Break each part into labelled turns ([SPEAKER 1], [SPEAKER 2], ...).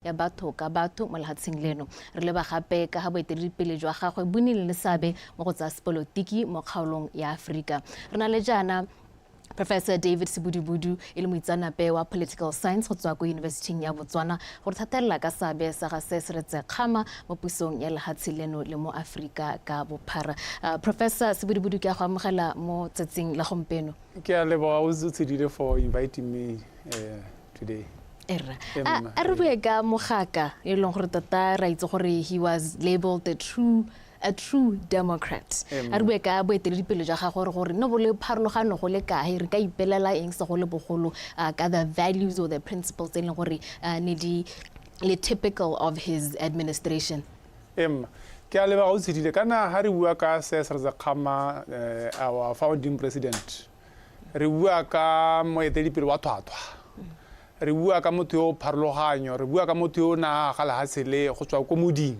[SPEAKER 1] ya batho ka batho mo lehatsheng leno re leba gape ka ga boeteledipele jwa gagwe bo nnile le seabe mo go tsa sepolotiki mo kgaolong ya Afrika. Re na le jana Professor David Sibudubudu e le moitseanape wa political science go tswa ko University ya Botswana go thatella ka seabe sa ga Sir Seretse Khama mo pusong ya lehatshe leno le mo Afrika ka bophara. Professor Sibudubudu ke a go amogela mo tsatsing la gompieno.
[SPEAKER 2] Ke a leboga o tsedile for inviting me today.
[SPEAKER 1] A re bue ka mogaka e leng gore tota ra itse gore he was labeled a true Democrat. A re bue ka boeteledipele jwa gagwe gore no bole pharologano go le kae re ka ipelela eng se go le bogolo ka the values or the principles tse leng gore ne di le typical of his administration.
[SPEAKER 2] Ke a leboga o tsedile kana ha re bua ka Sir Seretse Khama our founding president. Re bua ka moeteledipele wa thwathwa. Re bua ka motho yo pharologanyo re bua ka motho yo na ga lehatshe le go tswa ko moding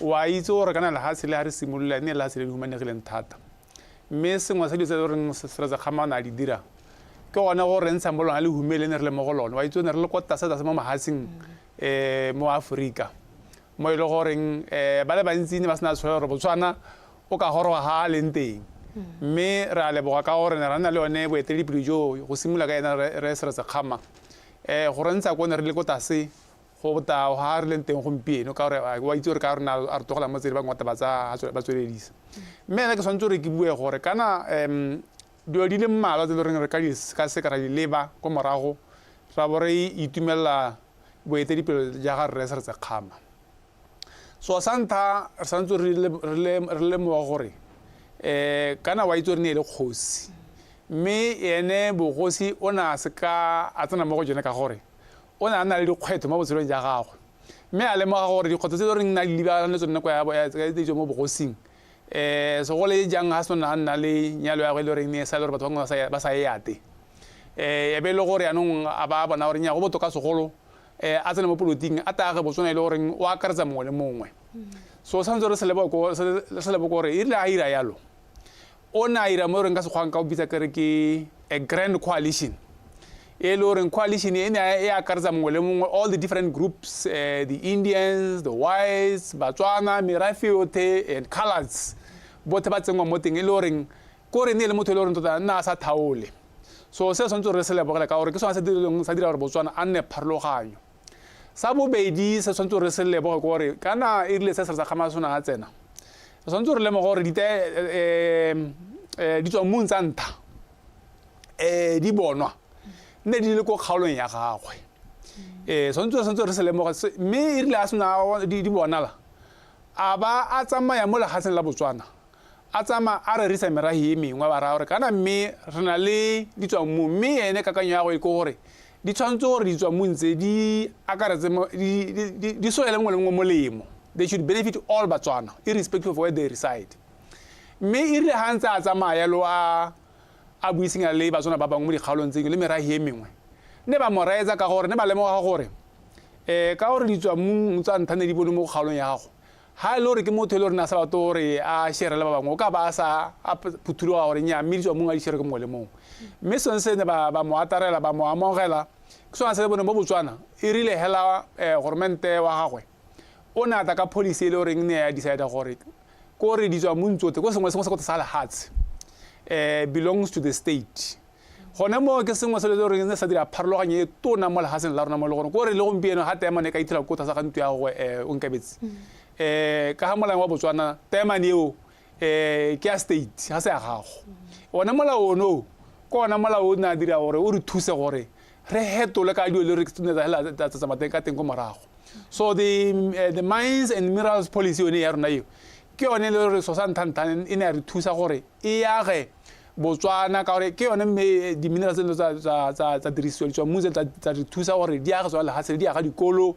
[SPEAKER 2] wa itse gore kana lehatshe le ha re simolola ne lehatshe le le humanegileng thata mme sengwe se ditse gore Seretse Khama na di dira ke gona gore ntsha molong a le humele ne re le mo go lona wa itse ne re le ko tasa mo mahatsing mo Afrika mo ile goreng ba le bantsi ne ba sena tshwere re Botswana o ka goroga ha le nteng mme re a leboga ka gore ne ra nna le one boeteledipele jo go simolola ka ena re Seretse Khama gore ntsa go ne re le ko tase go bota ha re leng teng gompieno ka gore wa itse gore ka rena a re togela mo tsele ba ngwata ba tsweledisa mme ene ke swantse re ke bue gore kana dio di le mmalwa tse le re ka se ka ra di leba ko morago ra bo re itumela boeteledipele ja ga re Seretse Khama so santa re santse re le mo gore kana wa itse re ne le kgosi mme ene bogosi ona se ka a tsena mo go jena ka gore ona na le dikgwetho mo botshelong ja gagwe mme a le mo ga gore dikgwetho tse re nna liba le tsone kwa ya tse mo bogosing so go le jang ha sona nna le nyalo ya go le re ne sa le re batho ba sa yate e be le gore anong a ba bona gore nya go botoka segolo a tsena mo poloting a taage botsona ile gore o akaretsa mongwe le mongwe so sa ntse re se lebo gore ile a ira yalo ona ira mo re nka se gwanka o bitsa kere ke a grand coalition e lo re coalition e ne e akaretsa mongwe le mongwe all the different groups the Indians the whites Batswana merafe yote and colors bote ba tsengwa mo teng e lo re ko re ne le motho le re tota nna sa thaole so se sontse re se lebogela ka gore ke sona se dileng sa dira gore Botswana a nne pharologanyo sa bobedi se sontse re se leboge gore kana e rile se Seretse Khama sona a tsena sontse re le mo gore di tswa mo ntsa ntha di bonwa ne di le ko kgaolong ya gagwe sontse re se le mo mme e rile a sona di bonala a ba a tsamaya mo lehatseng la Botswana a tsama a re risa merahi e mengwe ba ra gore kana mme re na le di tswa mo mme ene kakanyo ya go e ko gore di tshwantse gore di tswa mo ntse di akaretse di soele mongwe le mongwe molemo. They should benefit all Batswana, irrespective of where they reside. Me irile hantsa a tsamaya lo a buiseng le Batswana ba bangwe mo dikgaolong tseng le merahi e mengwe ne ba mo raetsa ka gore ne ba lemoga gore ka gore di tswa mo tsa nthane di bone mo kgaolong ya gago ha ile gore ke motho le gore na sa batho gore a sherele ba bangwe o ka ba sa a phuthuloga gore nya mme di tswa mo a di shere ke mongwe le mongwe mme se ne ba mo atarela ba mo amogela ke sona se bone mo Botswana irile hela gormente wa gagwe ona ta ka policy le gore ne ya decide gore ko re di tswa montsote ko sengwe se go tsala hearts belongs to the state gone mo ke sengwe se le gore ne sa dira pharologanye tona mo lehatseng la rona mo le gore ko re le gompieno ha tema ne ka ithela ko tsa ga ntwe ya go o nkabetse ka ha molao wa Botswana tema ne o ke a state ha se ya gago ona molao no ko ona molao na dira gore o re thuse gore re hetole ka dio le re tsenetsa hela tsa mateng ka teng go morago. So the mines and minerals policy one ya rona yo ke one le re so santantane ine ya re thusa gore e yage Botswana ka gore ke one di minerals tsa dirisiwa tswa mutse tsa re thusa gore di yage tswa le hasele di yaga dikolo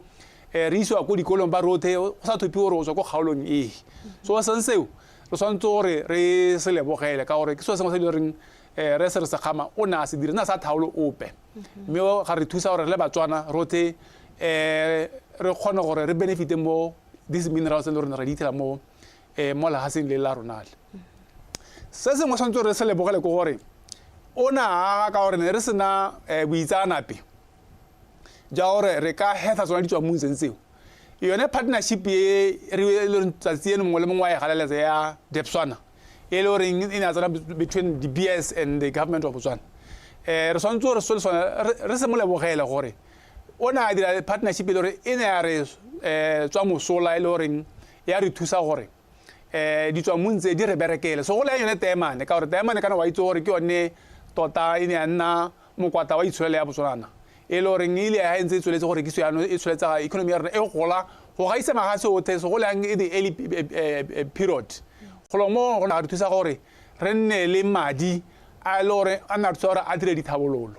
[SPEAKER 2] re iswa ko dikolong ba rothe o sa thopi gore o tswa ko kgaolong so senseo re swantse gore re se lebogele ka gore ke so sengwe se le reng re Seretse Khama o na se dire na sa thaolo ope mme ga re thusa gore le Batswana rothe re kgone gore re benefite mo these minerals le rona re di tla mo lehatseng le la rona se sengwe swantse re se lebogele ko gore ona ka gore ne re sena boitsanape ja gore re ka hetsa tsona ditwa mo ntseng yone partnership e re le tsatsien mo le mongwa e galaletse ya Depswana e le gore ina tsana between the BS and the government of Botswana re sontso re sona re se mo lebogela gore ona a dira partnership le gore ene ya re tswa mosola e le gore ya re thusa gore ditwa mo ntse di re berekele so go le yone temane ka gore temane kana wa itse gore ke yone tota ine ya nna mokwata wa itshwele ya Botswana e le gore ile ya ntse tsweletse gore ke tswana e tsweletsa economy ya rena e gola go ga isa magase o tse go le e the early period go lo mo go na re thusa gore re nne le madi a le gore a na tsora a dire dithabololo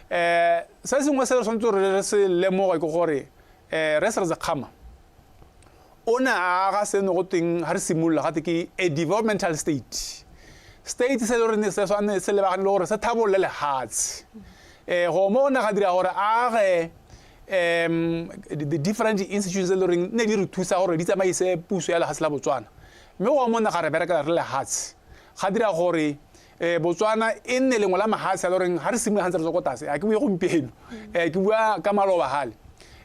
[SPEAKER 2] se sengwe se re sontse re se lemoga ke gore Sir Seretse Khama ona a ga se no go teng ha re simolla ga ke a developmental state se le re se swane se le ba le gore se thabolle le hatsi go mona ga dira gore a ge the different institutions le ring ne di re thusa gore di tsamaise puso ya le hasela Botswana mme go mona ga re bereka re le hatsi ga dira gore Botswana e nne lengwe la mahatsi le ring ha re simolla hantse re go tase a ke bue gompieno ke bua ka maloba hale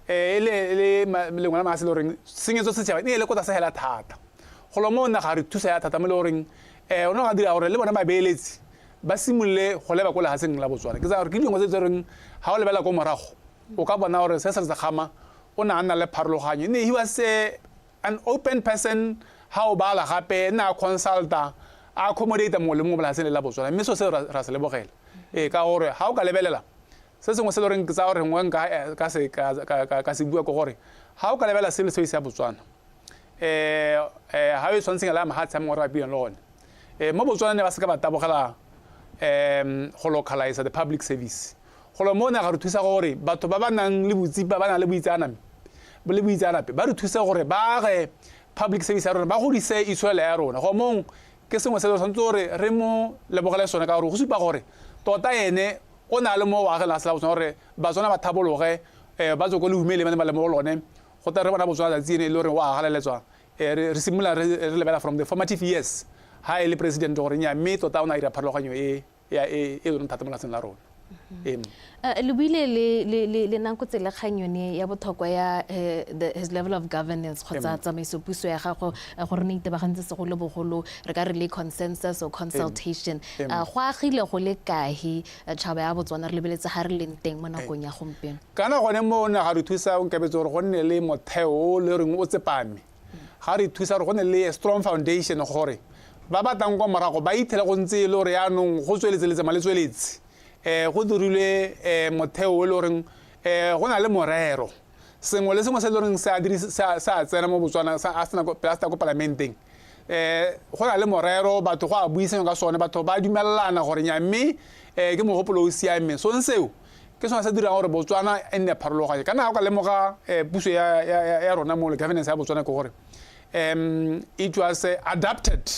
[SPEAKER 2] le lengwe la mahatsi le ring sengetso se tshaba ne le go tase hela thata go lo mona ga re thusa ya thata mo le ring ona ga dira gore le bona mabeeletsi ba simolle go leba go le hatseng la Botswana ke tsa gore ke dingwe tse reng ha o lebela go morago o ka bona gore Sir Seretse Khama o na nna le pharologanyo ne he was an open person ha o bala gape na consulta a accommodate mo le mo bala hatseng la Botswana mme so se ra se lebogela ka gore ha o ka lebelela se sengwe se le reng ke tsa gore ngwe ka se bua go gore ha o ka lebela se le se ya Botswana ha o tshwantseng la mahatsa mo ra bile lone mo Botswana ne ba se ka ba tabogela go localize the public service go lo mona ga re thusa gore batho ba ba nang le botsipa ba na le boitsanape ba re thusa gore ba ge public service ya rona ba godise itshwele ya rona go mong ke sengwe se le tshwanetse gore re mo lebogele sone ka gore go supa gore tota ene o na le mo wa ge la sela gore ba tsona ba thabologe ba tsoko le humele ba le mo lone go ta re bona Botswana tsa tsene le gore wa galeletswa re simula re lebela from the formative years ha ile president gore nya mme tota ona ira pharologanyo e rona thata mo latseng la rona
[SPEAKER 1] le buile le nako tsele kganyone ya bothokwa ya his level of governance kgotsa tsamaiso puso ya gago gore ne itebagantse se go le bogolo re ka re le consensus or consultation go agile go le kae tšhaba ya Botswana re lebeletse ga re leng teng mo nakong ya gompieno
[SPEAKER 2] kana gone mo na ga re thusa o nkabetse gore go nne le motheo le reng o tsepame ga re thusa gore go nne le strong foundation gore ba batang go morago ba ithela go ntse le gore yaanong go tsweletse le tsamaletsoletse go dirile motheo le goreng go na le morero sengwe le sengwe se le goreng sa tsena mo Botswana a sena go parlamenteng go na le morero batho go a buisana ka sone batho ba dumelelana gore nya mme ke mogopolo o siame so nseo ke sone se dira gore Botswana e nne pharologanye kana go ka lemoga puso ya rona mo le governance ya Botswana go gore it was adapted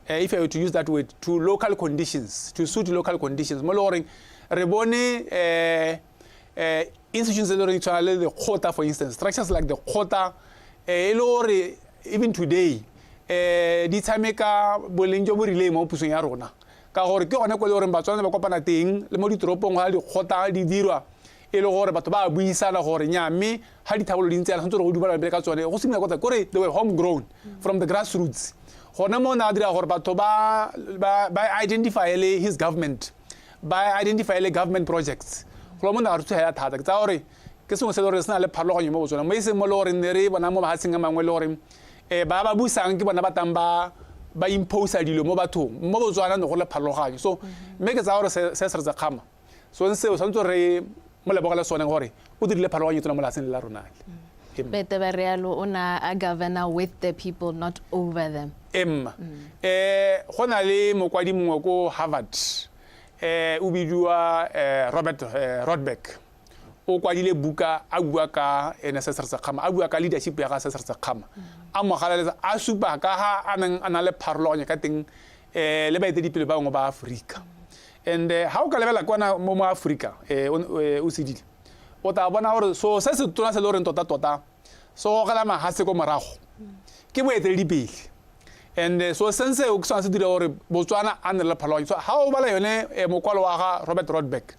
[SPEAKER 2] if I were to use that word, to local conditions, to suit local conditions. Mo loreng re bone institutions like the quota, for instance, structures like the quota, even today, di tshameka boleng jo bo rileng mo pusong ya rona. Ka gore ke gone go le gore Batswana ba kopana teng le mo ditoropong ga di quota di dirwa e le gore batho ba buisana gore nya mme ha di thabolo di ntse go go dumela be ka tsone go simela go tsa gore they were homegrown from the grassroots. Gona mo na dira gore batho ba identify le his government ba identify le government projects go mo na re tshela thata ke tsa gore ke sengwe se le gore sena le pharologanyo mo Botswana mo ise mo le gore ne re bona mo mahatseng a mangwe le gore ba busang ke bona ba tang ba impose dilo mo bathong mo Botswana no go le pharologanyo so mme ke tsa gore se Seretse Khama so nseo sa ntse re mo le bogela sone gore o dirile pharologanyo tsona mo latseng la rona
[SPEAKER 1] Bete Barialo una a governor with the people, not over them.
[SPEAKER 2] Gona le mokwadi mongwe ko Harvard o bidiwa Robert Rodbeck o kwadile buka a bua ka Sir Seretse Khama a bua ka leadership ya ga Sir Seretse Khama a mogalela a supa ka ha ana le pharologanyo ka teng le baeteledipele ba bangwe ba Afrika and ha o ka lebela kwana mo Afrika o sedile o ta bona gore so se se tona se le gore tota so ga la mahatse go morago ke boeteledipele and so sense o ke se dira gore Botswana a nne le pharologanyo so ha o bala yone mokwalo wa ga Robert Rodbeck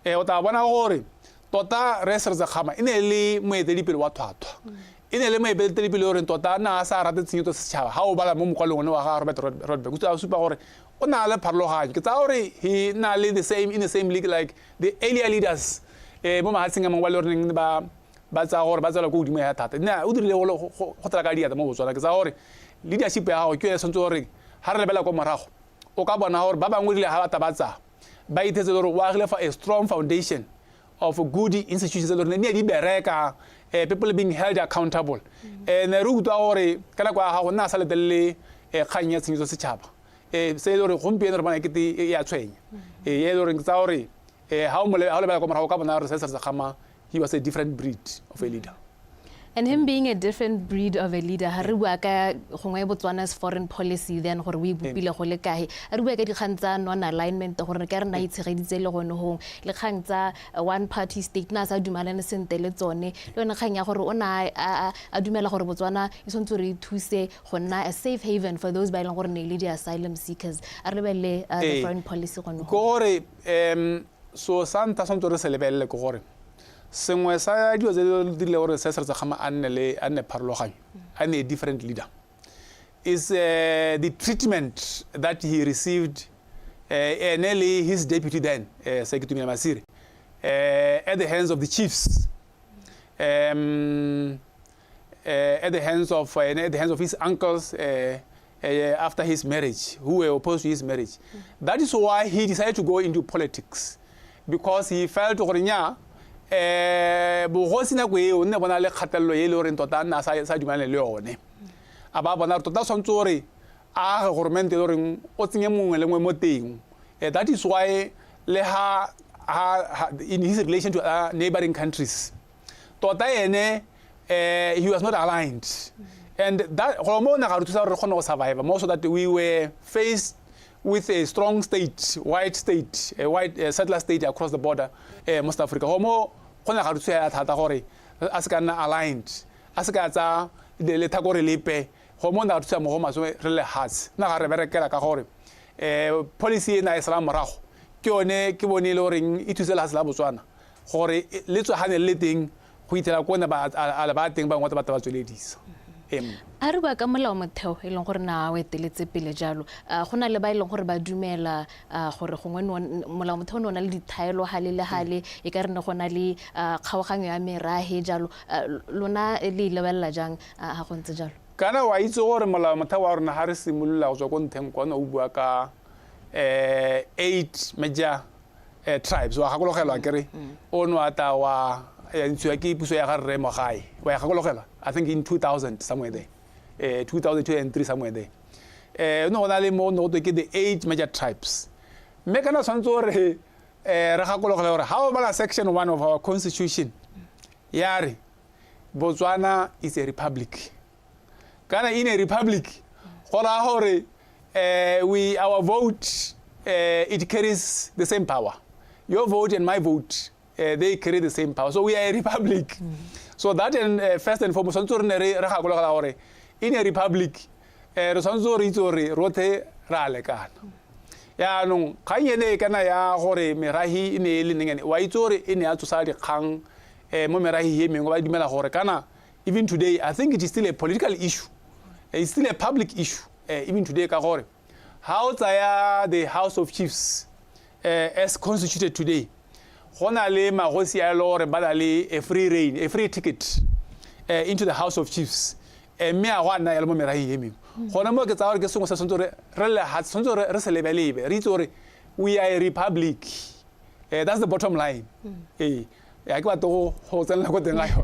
[SPEAKER 2] o ta bona gore tota Re Seretse Khama e ne le moeteledipele wa thwathwa e ne le moeteledipele o reng tota na sa rate tshenyetso setšhaba ha o bala mo mokwalong wa ga Robert Rodberg o tsa supa gore o na le pharologanyo ke tsa gore he na le the same in the same league like the earlier leaders mo mahatsheng a mangwe ba le reng ba tsa gore ba tsela go godimo ya thata nna o dirile go tla ka diata mo Botswana ke tsa gore leadership ya gago ke e sentse gore ha re lebela go morago o ka bona gore ba bangwe dile ha ba tabatsa ba ithetse gore wa agile for a strong foundation of good institutions that ne di bereka people being held accountable ne re utwa gore kana kwa ga go nna sa letelle kgang ya tshenyetso setšhaba se le gore gompieno re bona ekete ya tshwenya ye le gore ke tsa gore ha o lebela go morago ka bona re Sir Seretse Khama he was a different breed of a leader.
[SPEAKER 1] And him being a different breed of a leader, ha re bua ka gongwe Botswana's foreign policy then gore we bopile go le kae re bua ka dikgang tsa non-alignment gore ka re na itshegeditse le gone hong le kgang tsa one party state na sa dumalane sente le tsone le yone kgang ya gore o na a dumela gore Botswana e sontse re thuse go nna a safe haven for those ba ileng gore ne le di asylum seekers a re belle the foreign policy gone
[SPEAKER 2] gore so santa sontse re se lebelle go gore sengwe sa dio tse di le gore Sir Seretse Khama a nne pharologanyo a ne a different leader is the treatment that he received nearly his deputy then Secretary Masiri at the hands of the chiefs at the hands of his uncles after his marriage who were opposed to his marriage. That is why he decided to go into politics because he felt gore bogosi na go e o nne bona le kgatelelo ye le gore tota nna sa dumane le yone a ba bona tota sontse gore a government le gore o tsenye mongwe le mongwe mo teng that is why le ha in his relation to neighboring countries tota ene he was not aligned and that go mo na ga re thusa gore re kgone go survive more so that we were faced with a strong state, white settler state across the border, most Africa. Homo, kona ga rutse ya thata gore a se ka nna aligned, a se ka tsa de le thakore lepe. Homo na rutse mo goma so re le hats. Na ga re berekela ka gore policy na Islam morago. Ke one ke bone le gore e thusela la Botswana. Gore le tswa hane le teng go itela kona ba ala ba teng ba ngwa ba tsweledisa.
[SPEAKER 1] A re bua ka molao motheo e leng gore na o eteletse pele jalo go na le ba ileng gore ba dumela gore gongwe molao motheo o na le dithaelo hale le hale e ka re ne go na le kgaoganyo ya merahe jalo lona le lebella jang ha go ntse jalo
[SPEAKER 2] kana wa itse gore molao motheo wa rona ha re simolola go tswa go nteng kwana o bua ka 8 major tribes wa gakologelwa kere o no ata wa ntshwa ke puso ya ga re mo gae wa gakologelwa I think in 2000 somewhere there 2002 and 3 somewhere there no na le mo no to ke the 8 major tribes me kana swantso re re gakologelwa gore how about section 1 of our constitution yare Botswana is a republic kana in a republic gora hore our vote it carries the same power your vote and my vote they carry the same power so we are a republic so that and first and foremost so re gakologelwa gore in a republic re sonzo re tsore rothe ra lekana ya no kanyene kana ya gore merahi ine le nengene wa itsore ine a tsosa dikgang mo merahi ye mengwe ba dimela gore kana even today I think it is still a political issue it's still a public issue even today ka gore how tsaya the House of Chiefs as constituted today gona le magosi a lore ba le a free reign a free ticket into the House of Chiefs me a wana ya le mo merahi ye mengwe gona mo ke tsa gore ke sengwe se sontso re le ha sontso re se lebelebe re itse we are a republic that's the bottom line ya ke ba to go tsena go teng ayo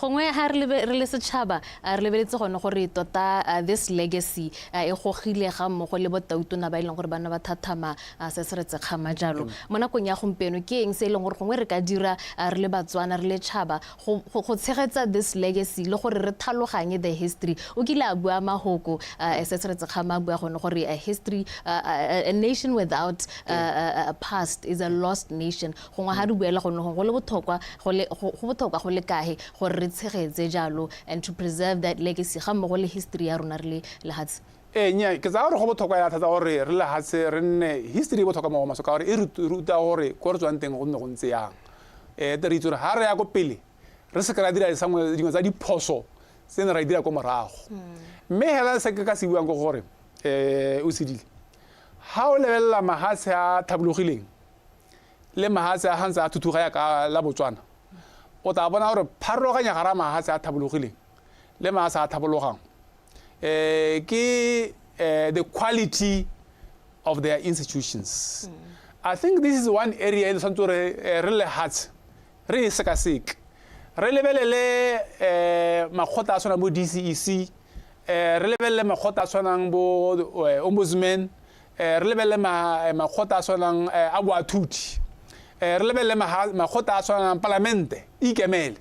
[SPEAKER 1] gongwe ha re le setšhaba re lebeletse gone gore tota this legacy e gogile ga mmogo le botautona ba ileng gore bana ba thathama Sir Seretse Khama jalo mo nakong ya gompeno ke eng se ileng gore gongwe re ka dira re le Batswana re le tšhaba go tshegetsa this legacy le gore re thaloganye the history o kile a bua mahoko Sir Seretse Khama a bua gone gore a history a nation without a past is a lost nation gongwe ha buela go le bothokwa go le kae gore re tshegetse jalo and to preserve that legacy ga mmogo le history ya rona re le hatse
[SPEAKER 2] nya ke tsa gore go bothokwa ya thata gore re le hatse re nne history bothokwa mo maso ka gore e ruta gore go re tswang teng go nne go ntse yang the re itse gore ha re ya go pele re se ka ra dira dingwe tsa diphoso tse ne ra dira ko morago mme hela se ka se buang go gore o sedile ha o lebella mahatshe a thabologileng le mahatshe a hantsa a thuthuga ya ka la Botswana o tla bona gore pharologanya gara mahatshe a thabologileng le mahatshe a thabologang ke the quality of their institutions. I think this is one area in Santore really hard. Really sekasek. Re lebelele makgotla a tshwanang bo DCEC, re lebelele makgotla a tshwanang bo ombudsman, re lebelele makgotla a tshwanang a boathuti, re lebelele makgotla a tshwanang parlamente ikemele,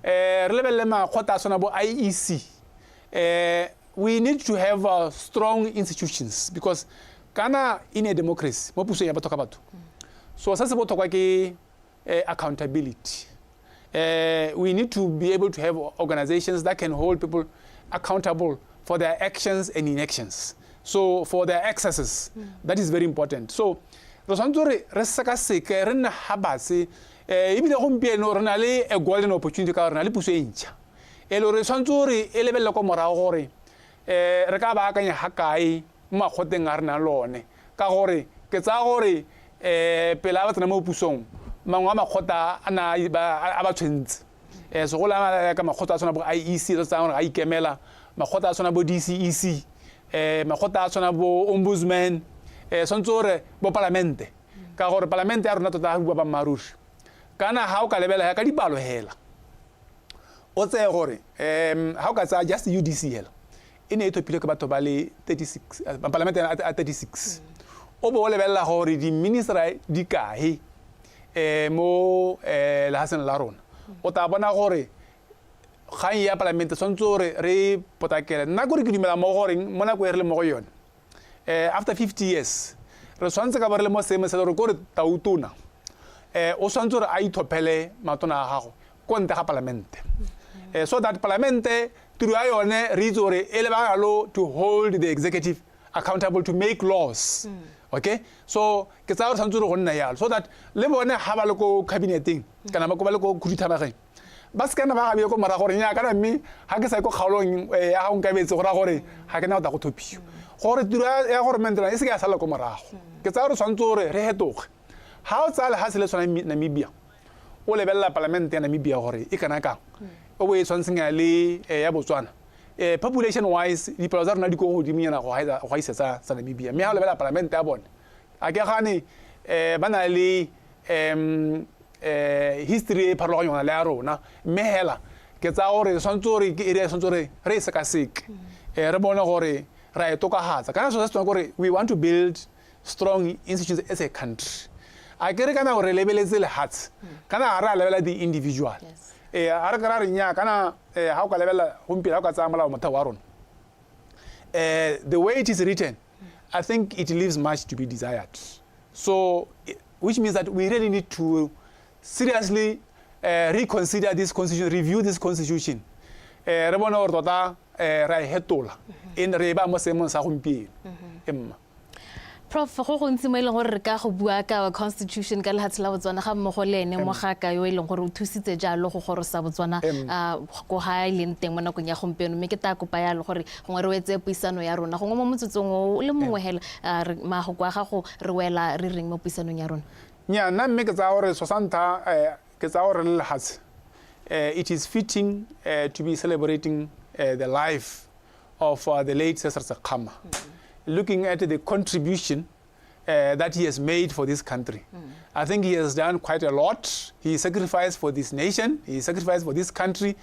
[SPEAKER 2] re lebelele makgotla a tshwanang bo IEC. We need to have strong institutions because kana in a democracy mo puso ya batho ka batho so sa se botlhokwa ke accountability. We need to be able to have organizations that can hold people accountable for their actions and inactions. So for their excesses, that is very important. So re tshwanetse re sekaseke re nna habase ebile gompieno re na le a golden opportunity ka re na le puso e ntšha e le re tshwanetse re e lebelele ko morago gore re ka ba akanya hakae mo makgoteng a re na lone ka gore ke tsa gore pela ba tsena mo pusong mangwe a makgota ana a ba tshwentse so go la ka makgota a tshwana bo IEC tsa gore a ikemela makgota a tshwana bo DCEC makgota a tshwana bo ombudsman sontse gore bo parlamente ka gore parlamente ya rona tota bua ba maruri kana ha o ka lebela ka dipalo hela o tse gore ha o ka tsa just UDC hela ine e thopile ke batho ba le 36 parlamente a 36 o bo lebella gore di minister di kae mo la hasen la rona o ta bona gore kgang ya parlamente sontse gore re potakele nna gore ke dumela mo gore mo nako e re le mo go yone after 50 years re swantse ka ba re le mo seemo se gore gore tautona o swantse gore a ithopele matona a gago ko nte ga parlamente so that parlamente tiro ya yone re itse gore e le bagalo to hold the executive accountable to make laws. Okay, so ke tsa gore tshwanetse go nna yalo so that le bone ha ba le ko cabineting kana ba le ko khudithabageng ba se kana ba ga ko mara gore nya kana mme ha ke sa ko kgaolong ya ga nkabetse gore gore ha ke na go thopio gore tiro ya gore mentela e se ke ya sala ko morago ke tsa gore tshwanetse gore re hetoge ha o tsale ha se le tswana Namibia o lebella parliament ya Namibia gore e kana ka o bo e tshwantseng le ya Botswana population wise di palo tsa rona di go godiminyana go isetsa sa Namibia mme ha o lebella parliament ya bone a ke gane ba na le history e pharologanyana le ya rona mme hela ke tsa gore tshwanetse gore ke area tshwanetse gore re sekaseke re bone gore ra e tokahatsa kana so se gore we want to build strong institutions as a country a ke re kana gore lebeletse le hats kana ra lebela the individual a re ka re nya kana ha o ka lebela gompela o ka tsaya molao motho wa rona the way it is written I think it leaves much to be desired so which means that we really need to seriously reconsider this constitution review this constitution re bona gore tota ra e hetola in re ba mo seemong sa gompieno emma
[SPEAKER 1] Prof go go ntse mo ileng gore re ka go bua ka constitution ka lehatsi la Botswana ga mmogo le ene mo ga ka yo ileng gore o thusitse jalo go gorosa Botswana go ha ile nteng mo nakong ya gompieno mme ke ta kopa ya le gore gongwe re wetse puisano ya rona gongwe mo motsotsong o le mongwe hela ma go kwa ga go re wela re reng mo puisanong ya rona
[SPEAKER 2] nya nna mme ke tsa gore sosanta ke tsa gore le lehatsi it is fitting to be celebrating the life of the late Sir Seretse Khama looking at the contribution that he has made for this country. I think he has done quite a lot. He sacrificed for this nation, he sacrificed for this country,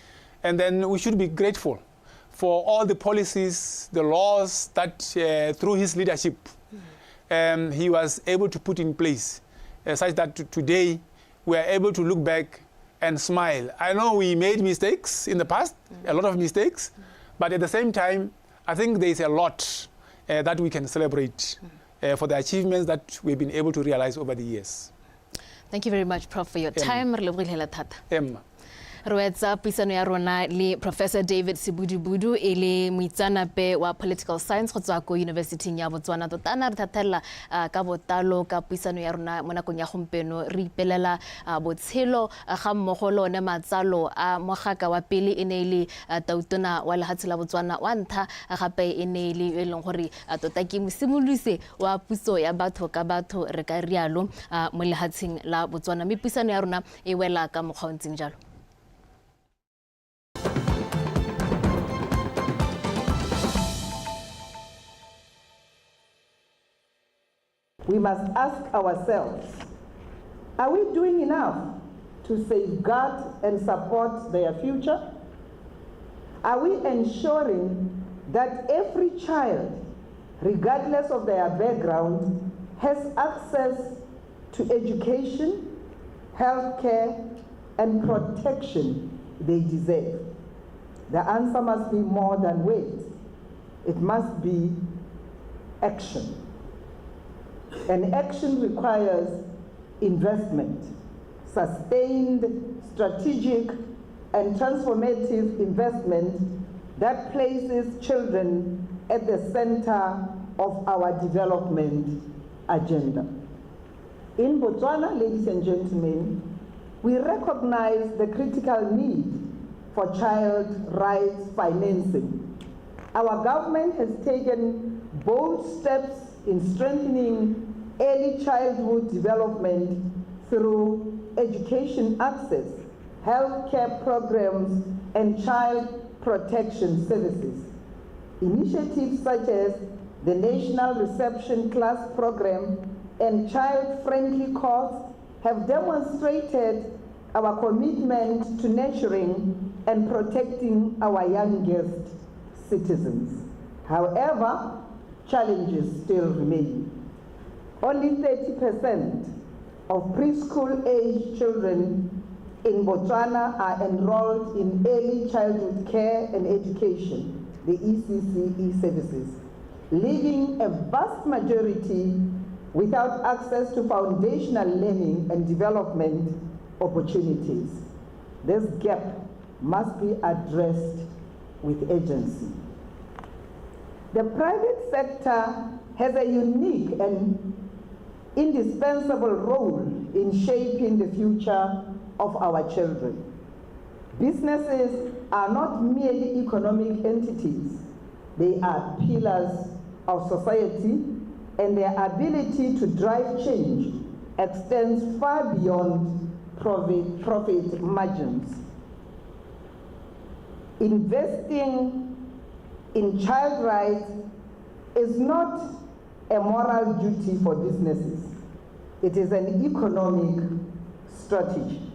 [SPEAKER 2] and then we should be grateful for all the policies, the laws that through his leadership he was able to put in place such that today we are able to look back and smile. I know we made mistakes in the past, a lot of mistakes, but at the same time, I think there is a lot that we can celebrate for the achievements that we've been able to realize over the years.
[SPEAKER 1] Thank you very much, Prof, for your time. Re wetsa puisano ya rona le Professor David Sibudubudu e le moitseanape wa political science go tswa ko University ya Botswana. Totana re thathela ka botalo ka puisano ya rona mo nakong ya gompieno re ipelela botshelo ga mmogo le one matsalo a mogaka wa pele e ne le tautona wa lehatshe la Botswana wa ntha gape e ne le e leng gore tota ke mosimolose wa puso ya batho ka batho re ka rialo mo lehatsheng la Botswana. Mme puisano ya rona e wela ka mokgwa o ntseng jalo.
[SPEAKER 3] We must ask ourselves, are we doing enough to safeguard and support their future? Are we ensuring that every child, regardless of their background, has access to education, healthcare, and protection they deserve? The answer must be more than words. It must be action. And action requires investment, sustained, strategic, and transformative investment that places children at the center of our development agenda. In Botswana, ladies and gentlemen, we recognize the critical need for child rights financing. Our government has taken bold steps in strengthening early childhood development through education access, healthcare programs, and child protection services. Initiatives such as the National Reception Class Program and child-friendly courts have demonstrated our commitment to nurturing and protecting our youngest citizens. However, challenges still remain. Only 30% of preschool-age children in Botswana are enrolled in early childhood care and education, the ECCE services, leaving a vast majority without access to foundational learning and development opportunities. This gap must be addressed with urgency. The private sector has a unique and indispensable role in shaping the future of our children. Businesses are not merely economic entities. They are pillars of society, and their ability to drive change extends far beyond profit margins. Investing in child rights is not a moral duty for businesses. It is an economic strategy.